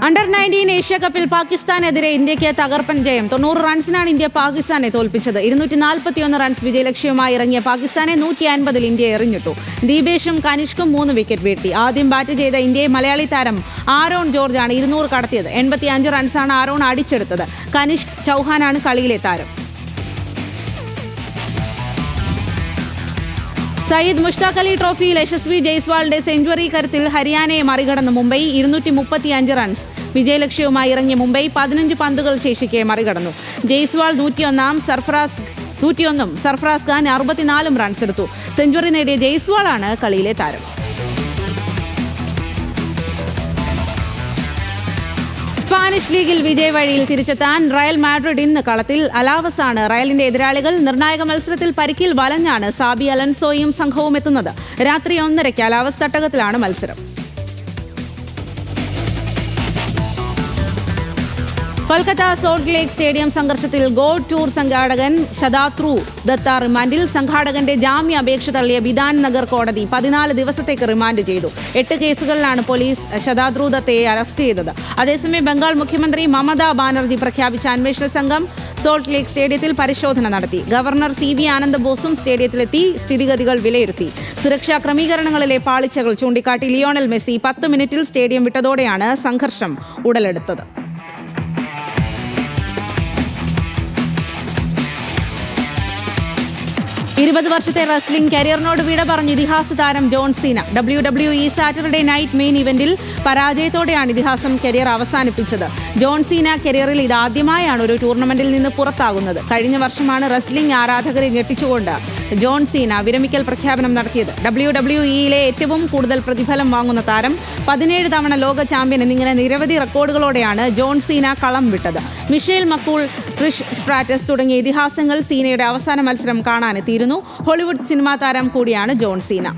Under-19 Asia കപ്പിൽ പാകിസ്ഥാനെതിരെ ഇന്ത്യക്ക് തകർപ്പൻ ജയം. 90 റൺസിനാണ് ഇന്ത്യ പാകിസ്ഥാനെ തോൽപ്പിച്ചത്. 241 റൺസ് വിജയലക്ഷ്യവുമായി ഇറങ്ങിയ പാകിസ്ഥാനെ 150-ൽ ഇന്ത്യ എറിഞ്ഞിട്ടു. ദീപേഷും കനിഷ്കും 3 വിക്കറ്റ് വീഴ്ത്തി. ആദ്യം ബാറ്റ് ചെയ്ത ഇന്ത്യയെ മലയാളി താരം ആരോൺ ജോർജാണ് 200 കടത്തിയത്. 85 റൺസാണ് ആരോൺ അടിച്ചെടുത്തത്. കനിഷ്ക് ചൗഹാനാണ് കളിയിലെ താരം. സയ്യിദ് മുഷ്താഖ് അലി ട്രോഫിയിൽ യശസ്വി ജയ്സ്വാളിന്റെ സെഞ്ചുറി കരുത്തിൽ ഹരിയാനയെ മറികടന്ന് മുംബൈ. 235 റൺസ് വിജയലക്ഷ്യവുമായി ഇറങ്ങിയ മുംബൈ 15 പന്തുകൾ ശേഷിക്കെ മറികടന്നു. ജയ്സ്വാൾ 101-ഉം സർഫറാസ് ഖാൻ 64 റൺസ് എടുത്തു. സെഞ്ചുറി നേടിയ ജയ്സ്വാളാണ് കളിയിലെ താരം. സ്പാനിഷ് ലീഗിൽ വിജയ വഴിയിൽ തിരിച്ചെത്താൻ റയൽ മാഡ്രിഡ് ഇന്ന് കളത്തിൽ. അലാവസാണ് റയലിന്റെ എതിരാളികൾ. നിർണായക മത്സരത്തിൽ പരിക്കിൽ വലഞ്ഞാണ് സാബി അലൻസോയും സംഘവും എത്തുന്നത്. രാത്രി 1:30 അലാവസ് തട്ടകത്തിലാണ് മത്സരം. കൊൽക്കത്ത സോൾട്ട് ലേക്ക് സ്റ്റേഡിയം സംഘർഷത്തിൽ ഗോഡ് ടൂർ സംഘാടകൻ ശതാദ്രു ദത്ത റിമാൻഡിൽ. സംഘാടകന്റെ ജാമ്യാപേക്ഷ തള്ളിയ ബിധാൻ നഗർ കോടതി 14 ദിവസത്തേക്ക് റിമാൻഡ് ചെയ്തു. 8 കേസുകളിലാണ് പോലീസ് ശതാദ്രു ദത്തയെ അറസ്റ്റ് ചെയ്തത്. അതേസമയം ബംഗാൾ മുഖ്യമന്ത്രി മമതാ ബാനർജി പ്രഖ്യാപിച്ച അന്വേഷണ സംഘം സോൾട്ട് ലേക്ക് സ്റ്റേഡിയത്തിൽ പരിശോധന നടത്തി. ഗവർണർ CB ആനന്ദബോസും സ്റ്റേഡിയത്തിലെത്തി സ്ഥിതിഗതികൾ വിലയിരുത്തി. സുരക്ഷാ ക്രമീകരണങ്ങളിലെ പാളിച്ചകൾ ചൂണ്ടിക്കാട്ടി ലിയോണൽ മെസ്സി 10 മിനിറ്റിൽ സ്റ്റേഡിയം വിട്ടതോടെയാണ് സംഘർഷം ഉടലെടുത്തത്. 20 വർഷത്തെ റെസ്ലിംഗ് കരിയറിനോട് വിട പറഞ്ഞ് ഇതിഹാസ താരം John Cena. WWE Saturday Night Main ഇവന്റിൽ പരാജയത്തോടെയാണ് ഇതിഹാസം കരിയർ അവസാനിപ്പിച്ചത്. ജോൺ സീന കരിയറിൽ ഇതാദ്യമായാണ് ഒരു ടൂർണമെന്റിൽ നിന്ന് പുറത്താകുന്നത്. കഴിഞ്ഞ വർഷമാണ് റെസ്ലിംഗ് ആരാധകരെ ഞെട്ടിച്ചുകൊണ്ട് ജോൺ സീന വിരമിക്കൽ പ്രഖ്യാപനം നടത്തിയത്. WWEയിലെ ഏറ്റവും കൂടുതൽ പ്രതിഫലം വാങ്ങുന്ന താരം, 17 തവണ ലോക ചാമ്പ്യൻ എന്നിങ്ങനെ നിരവധി റെക്കോർഡുകളോടെയാണ് ജോൺ സീന കളം വിട്ടത്. മിഷേൽ മക്കൂൾ, ട്രിഷ് സ്ട്രാറ്റസ് തുടങ്ങിയ ഇതിഹാസങ്ങൾ സീനയുടെ അവസാന മത്സരം കാണാനെത്തിയിരുന്നു. ഹോളിവുഡ് സിനിമാ താരം കൂടിയാണ് ജോൺ സീന.